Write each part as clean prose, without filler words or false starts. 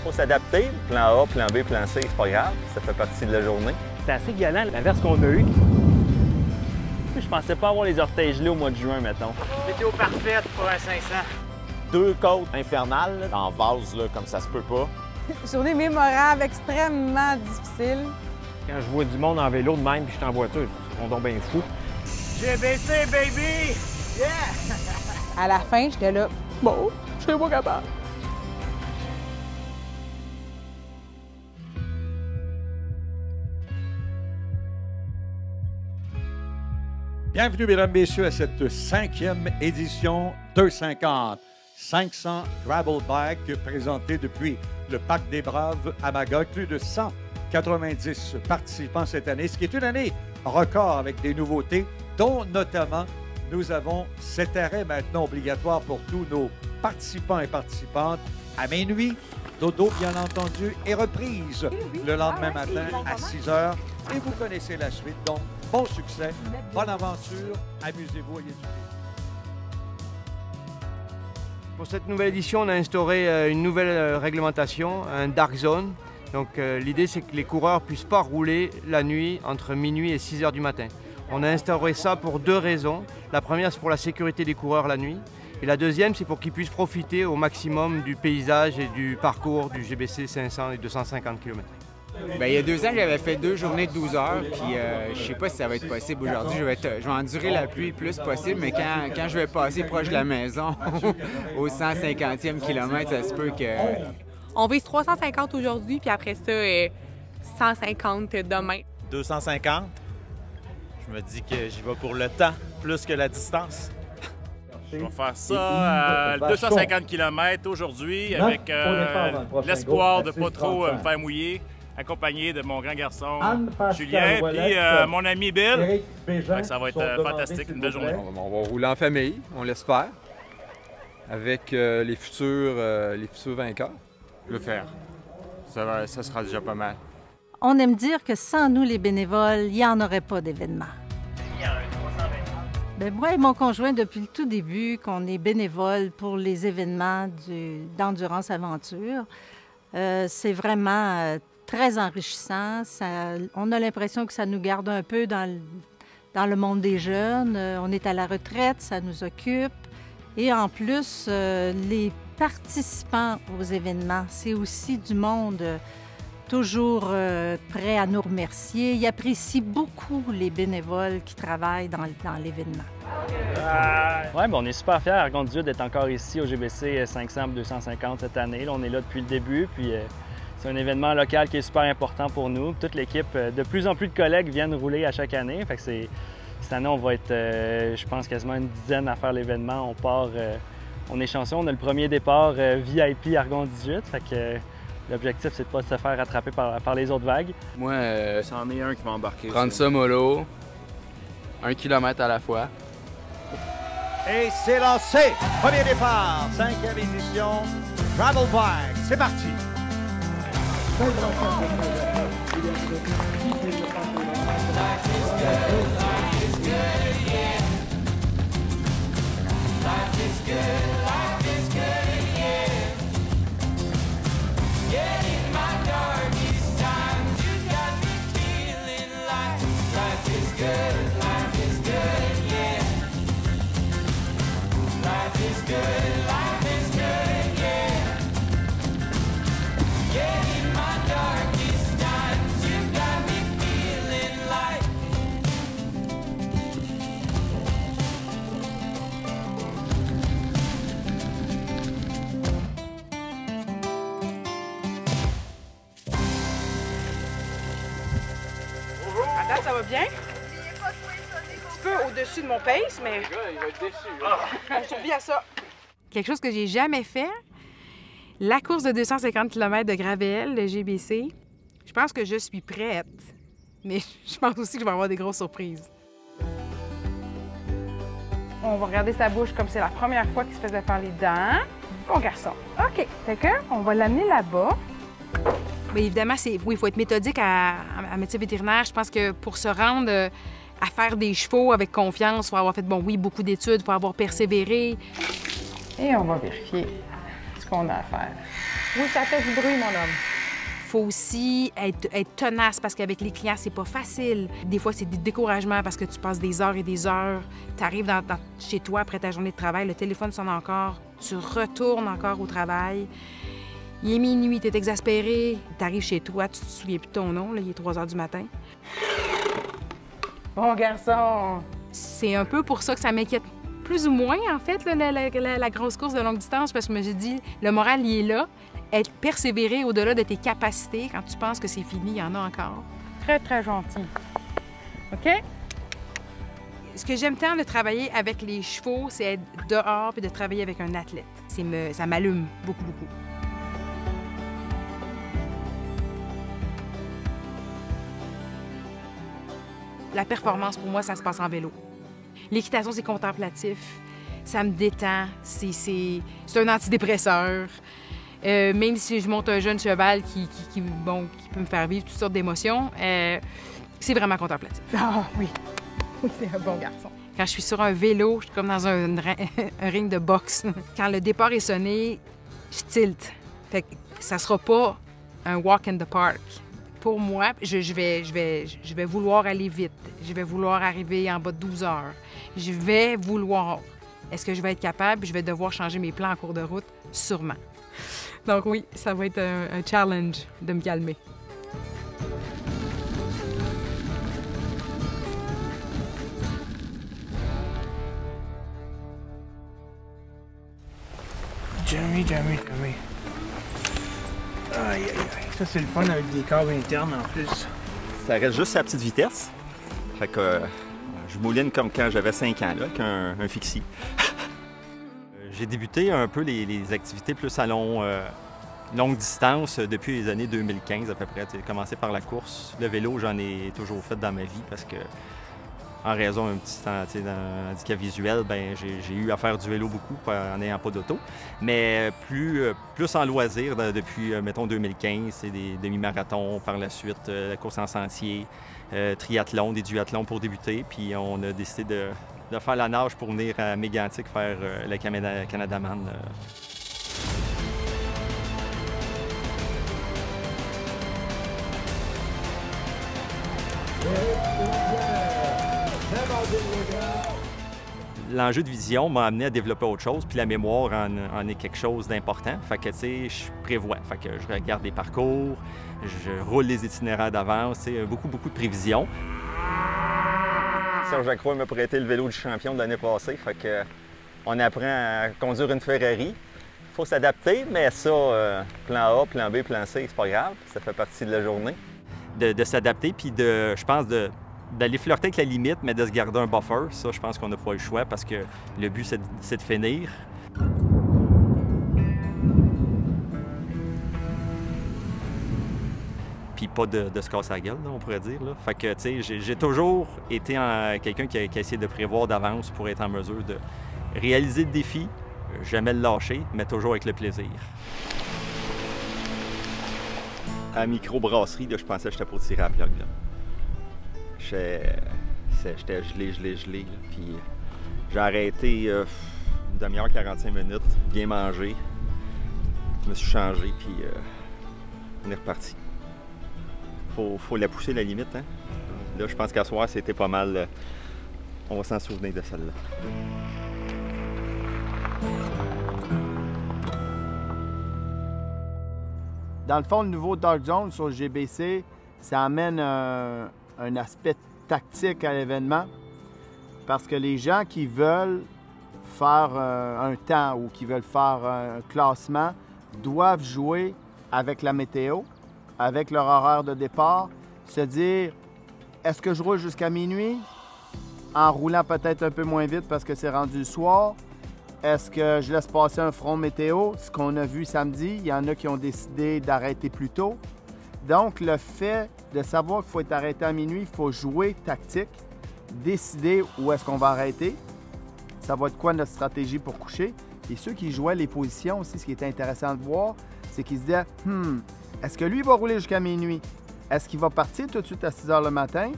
faut s'adapter. Plan A, plan B, plan C, c'est pas grave. Ça fait partie de la journée. C'était assez galant, l'inverse qu'on a eu. Je pensais pas avoir les orteils gelés au mois de juin, mettons. Météo parfaite pour un 500. 2 côtes infernales, en vase, là, comme ça se peut pas. Journée mémorable, extrêmement difficile. Quand je vois du monde en vélo de même puis je suis en voiture, ils sont donc bien fous. GBC, baby! Yeah! À la fin, j'étais là, bon, je serais pas capable. Bienvenue, mesdames, messieurs, à cette 5e édition 250. 500 gravel bikes présentés depuis le Parc des Braves à Magog. Plus de 190 participants cette année, ce qui est une année record avec des nouveautés, dont notamment nous avons cet arrêt maintenant obligatoire pour tous nos participants et participantes à minuit. Dodo, bien entendu, et reprise le lendemain matin à 6 h. Et vous connaissez la suite, donc bon succès, bonne aventure, amusez-vous, ayez du plaisir. Pour cette nouvelle édition, on a instauré une nouvelle réglementation, un dark zone. Donc l'idée, c'est que les coureurs ne puissent pas rouler la nuit entre minuit et 6 h du matin. On a instauré ça pour 2 raisons. La première, c'est pour la sécurité des coureurs la nuit. Et la deuxième, c'est pour qu'ils puissent profiter au maximum du paysage et du parcours du GBC 500 et 250 km. Bien, il y a 2 ans, j'avais fait 2 journées de 12 heures, puis je sais pas si ça va être possible aujourd'hui. Je vais endurer la pluie le plus possible, mais quand je vais passer proche de la maison, au 150e kilomètre, ça se peut que... On vise 350 aujourd'hui, puis après ça, 150 demain. 250. Je me dis que j'y vais pour le temps, plus que la distance. Je vais faire ça 250 km aujourd'hui avec l'espoir de ne pas trop me faire mouiller, accompagné de mon grand garçon Julien et mon ami Bill. Ça va être fantastique, une belle journée. On va rouler en famille, on l'espère, avec les futurs vainqueurs. Le faire. Ça sera déjà pas mal. On aime dire que sans nous, les bénévoles, il n'y en aurait pas d'événement. Bien, moi et mon conjoint, depuis le tout début, qu'on est bénévole pour les événements d'Endurance Aventure, c'est vraiment très enrichissant. On a l'impression que ça nous garde un peu dans le monde des jeunes. On est à la retraite, ça nous occupe. Et en plus, les participants aux événements, c'est aussi du monde toujours prêt à nous remercier. Ils apprécient beaucoup les bénévoles qui travaillent dans l'événement. Oui, on est super fiers, Argon 18, d'être encore ici au GBC 500 250 cette année. Là, on est là depuis le début, puis c'est un événement local qui est super important pour nous. Toute l'équipe, de plus en plus de collègues viennent rouler à chaque année. Fait que cette année, on va être, je pense, quasiment une dizaine à faire l'événement. On part, on est chanceux, on a le premier départ VIP Argon 18. Fait que l'objectif, c'est de ne pas se faire rattraper par les autres vagues. Moi, c'en est un qui va embarquer. Prendre ça mollo, 1 kilomètre à la fois. Et c'est lancé! Premier départ, 5e édition, Gravel Bike, c'est parti! À date, ça va bien. Un petit peu au-dessus de mon pace, mais... Il va être déçu. Je suis bien à ça. Quelque chose que j'ai jamais fait, la course de 250 km de gravel, le GBC. Je pense que je suis prête, mais je pense aussi que je vais avoir des grosses surprises. On va regarder sa bouche comme c'est la première fois qu'il se faisait faire les dents. Bon garçon. OK. Fait que, on va l'amener là-bas. Bien, évidemment, oui, il faut être méthodique à médecin vétérinaire. Je pense que pour se rendre à faire des chevaux avec confiance, il faut avoir fait, beaucoup d'études, il faut avoir persévéré. Et on va vérifier. ce qu'on a à faire. Oui, ça fait du bruit, mon homme. Il faut aussi être tenace parce qu'avec les clients, c'est pas facile. Des fois, c'est du découragement parce que tu passes des heures et des heures. Tu arrives chez toi après ta journée de travail, le téléphone sonne encore, tu retournes encore au travail. Il est minuit, tu es exaspéré, tu arrives chez toi, tu te souviens plus de ton nom, là, il est 3 heures du matin. Bon garçon! C'est un peu pour ça que ça m'inquiète plus ou moins, en fait, là, la grosse course de longue distance, parce que je me suis dit, le moral, il est là. Être persévérer au-delà de tes capacités, quand tu penses que c'est fini, il y en a encore. Très, très gentil. OK? Ce que j'aime tant de travailler avec les chevaux, c'est être dehors et de travailler avec un athlète. Ça m'allume beaucoup, beaucoup. La performance, pour moi, ça se passe en vélo. L'équitation, c'est contemplatif. Ça me détend. C'est un antidépresseur. Même si je monte un jeune cheval qui peut me faire vivre toutes sortes d'émotions, c'est vraiment contemplatif. Ah oui, c'est un bon garçon. Quand je suis sur un vélo, je suis comme dans un ring de boxe. Quand le départ est sonné, je tilte. Fait que ça sera pas un walk in the park. Pour moi, je vais vouloir aller vite. Je vais vouloir arriver en bas de 12 heures. Je vais vouloir. Est-ce que je vais être capable? Je vais devoir changer mes plans en cours de route? Sûrement. Donc oui, ça va être un challenge de me calmer. Jamie. Aïe, aïe, aïe. Ça, c'est le fun avec des câbles internes en plus. Ça reste juste à petite vitesse. Fait que je mouline comme quand j'avais 5 ans, là, avec un fixie. J'ai débuté un peu les activités plus à longue distance depuis les années 2015 à peu près. J'ai commencé par la course. Le vélo, j'en ai toujours fait dans ma vie parce que, en raison d'un petit handicap visuel, j'ai eu à faire du vélo beaucoup en n'ayant pas d'auto. Mais plus en loisir depuis, mettons, 2015, c'est des demi-marathons par la suite, la course en sentier, triathlon, des duathlons pour débuter. Puis on a décidé de faire la nage pour venir à Mégantic faire le Canadaman. L'enjeu de vision m'a amené à développer autre chose, puis la mémoire en est quelque chose d'important. Fait que, tu sais, je prévois. Fait que je regarde les parcours, je roule les itinéraires d'avance, tu sais, beaucoup de prévisions. Serge Lacroix m'a prêté le vélo du champion de l'année passée. Fait que on apprend à conduire une Ferrari. Il faut s'adapter, mais ça, plan A, plan B, plan C, c'est pas grave. Ça fait partie de la journée. De s'adapter, puis je pense d'aller flirter avec la limite, mais de se garder un buffer. Ça, je pense qu'on n'a pas le choix parce que le but, c'est de finir. Puis pas de se casser la gueule, là, on pourrait dire. Là. Fait que, tu sais, j'ai toujours été quelqu'un qui a essayé de prévoir d'avance pour être en mesure de réaliser le défi, jamais le lâcher, mais toujours avec le plaisir. À la microbrasserie, je pensais que j'étais pour tirer à la plug. J'étais gelé. Là. Puis j'ai arrêté une demi-heure, 45 minutes, bien mangé. Je me suis changé, puis on est reparti. Faut la pousser, la limite. Hein? Là, je pense qu'à soir, c'était pas mal. On va s'en souvenir de celle-là. Dans le fond, le nouveau Dark Zone sur le GBC, ça amène un aspect tactique à l'événement parce que les gens qui veulent faire un temps ou qui veulent faire un classement doivent jouer avec la météo, avec leur horaire de départ, se dire est-ce que je roule jusqu'à minuit en roulant peut-être un peu moins vite parce que c'est rendu le soir? Est-ce que je laisse passer un front météo? Ce qu'on a vu samedi, il y en a qui ont décidé d'arrêter plus tôt. Donc, le fait de savoir qu'il faut être arrêté à minuit, il faut jouer tactique, décider où est-ce qu'on va arrêter. Ça va être quoi notre stratégie pour coucher? Et ceux qui jouaient les positions aussi, ce qui est intéressant de voir, c'est qu'ils se disaient est-ce que lui va rouler jusqu'à minuit? Est-ce qu'il va partir tout de suite à 6 h le matin?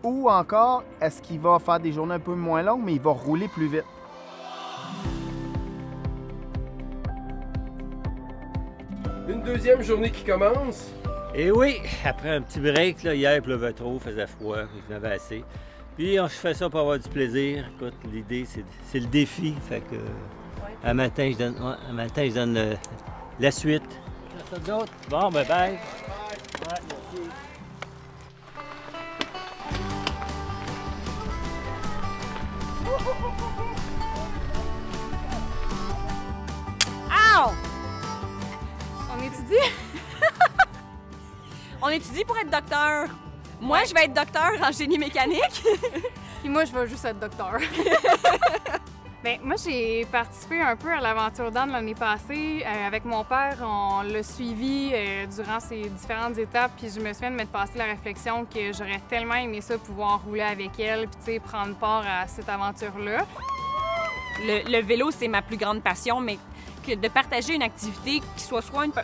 Ou encore, est-ce qu'il va faire des journées un peu moins longues, mais il va rouler plus vite? Une deuxième journée qui commence. Et oui, après un petit break, là, hier il pleuvait trop, il faisait froid, il en avait assez. Puis on fait ça pour avoir du plaisir. Écoute, l'idée, c'est le défi. Fait que un matin, je donne la suite. Merci à d'autres. Bon, bye bye. Ouais, merci. Ow! On étudie? On étudie pour être docteur. Moi, je vais être docteur en génie mécanique. Puis moi, je vais juste être docteur. Bien, moi, j'ai participé un peu à l'aventure d'âne l'année passée. Avec mon père, on l'a suivi durant ces différentes étapes. Puis je me souviens de m'être passé la réflexion que j'aurais tellement aimé ça, pouvoir rouler avec elle, puis tu sais, prendre part à cette aventure-là. Le vélo, c'est ma plus grande passion, mais que de partager une activité qui soit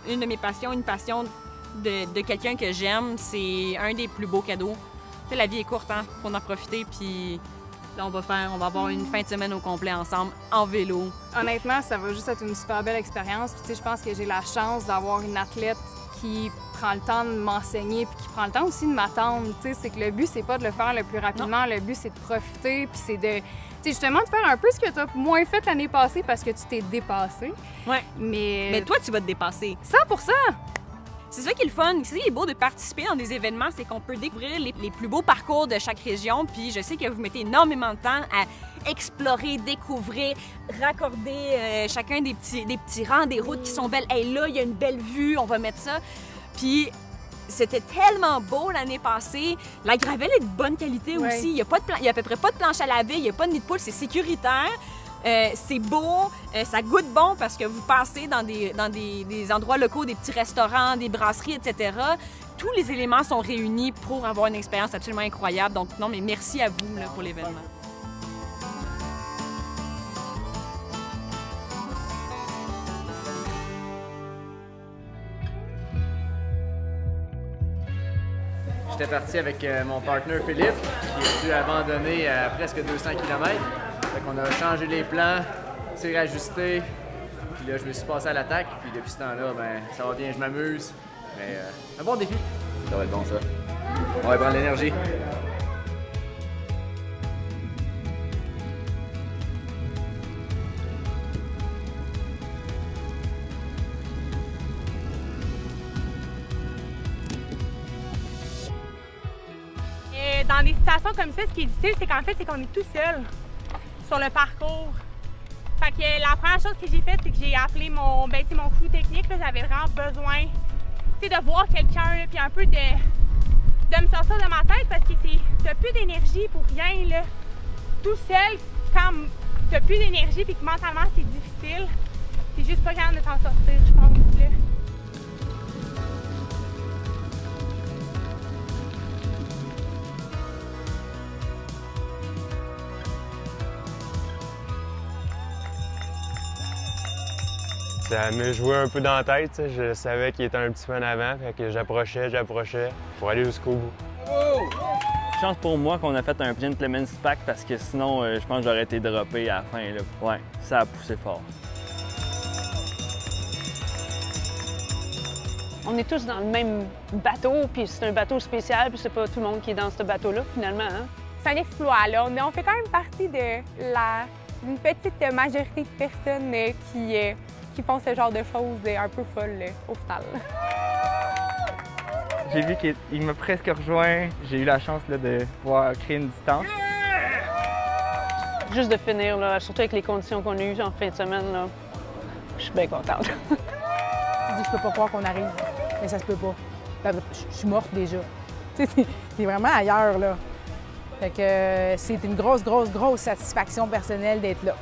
une de mes passions, une passion de quelqu'un que j'aime, c'est un des plus beaux cadeaux. Tu sais, la vie est courte, hein? Faut en profiter, puis là, on va avoir une fin de semaine au complet ensemble, en vélo. Honnêtement, ça va juste être une super belle expérience. Puis tu sais, je pense que j'ai la chance d'avoir une athlète qui prend le temps de m'enseigner puis qui prend le temps aussi de m'attendre. Tu sais, c'est que le but, c'est pas de le faire le plus rapidement. Le but, c'est de profiter, puis c'est de... C'est justement de faire un peu ce que tu as moins fait l'année passée parce que tu t'es dépassé. Ouais. Mais toi, tu vas te dépasser. 100%! C'est ça qui est le fun. C'est ça qui est beau de participer dans des événements, c'est qu'on peut découvrir les plus beaux parcours de chaque région. Puis je sais que vous mettez énormément de temps à explorer, découvrir, raccorder chacun des petits rangs, des routes qui sont belles. Hey, là, il y a une belle vue, on va mettre ça. Puis c'était tellement beau l'année passée. La gravelle est de bonne qualité aussi. Il y a à peu près pas de planche à laver, il n'y a pas de nid de poule, c'est sécuritaire. C'est beau, ça goûte bon parce que vous passez dans des endroits locaux, des petits restaurants, des brasseries, etc. Tous les éléments sont réunis pour avoir une expérience absolument incroyable. Donc non, mais merci à vous là, pour l'événement. J'étais parti avec mon partenaire Philippe, qui a dû abandonner à presque 200 km. Fait qu'on a changé les plans, s'est rajusté. Puis là, je me suis passé à l'attaque. Puis depuis ce temps-là, ben, ça va bien, je m'amuse. Mais un bon défi. Ça va être bon, ça. On va prendre l'énergie. Dans des situations comme ça, ce qui est difficile, c'est qu'en fait, c'est qu'on est tout seul sur le parcours. Fait que la première chose que j'ai faite, c'est que j'ai appelé mon crew technique. J'avais vraiment besoin de voir quelqu'un, puis un peu de me sortir de ma tête parce que t'as plus d'énergie pour rien. Là. Tout seul, quand t'as plus d'énergie puis que mentalement c'est difficile, t'es juste pas capable de t'en sortir, je pense. Là. Ça me jouait un peu dans la tête, t'sais. Je savais qu'il était un petit peu en avant, fait que j'approchais pour aller jusqu'au bout. Chance pour moi qu'on a fait un gentleman's pack parce que sinon, je pense que j'aurais été droppé à la fin. Là. Ouais, ça a poussé fort. On est tous dans le même bateau, puis c'est un bateau spécial, puis c'est pas tout le monde qui est dans ce bateau-là, finalement. Hein? C'est un exploit, là. On fait quand même partie d'une petite majorité de personnes qui font ce genre de choses un peu folles au final. J'ai vu qu'il m'a presque rejoint. J'ai eu la chance là, de pouvoir créer une distance. Juste de finir, là, surtout avec les conditions qu'on a eues en fin de semaine, là, je suis bien contente. Je peux pas croire qu'on arrive, mais ça se peut pas. Je suis morte déjà. C'est vraiment ailleurs, là. Fait que c'est une grosse satisfaction personnelle d'être là.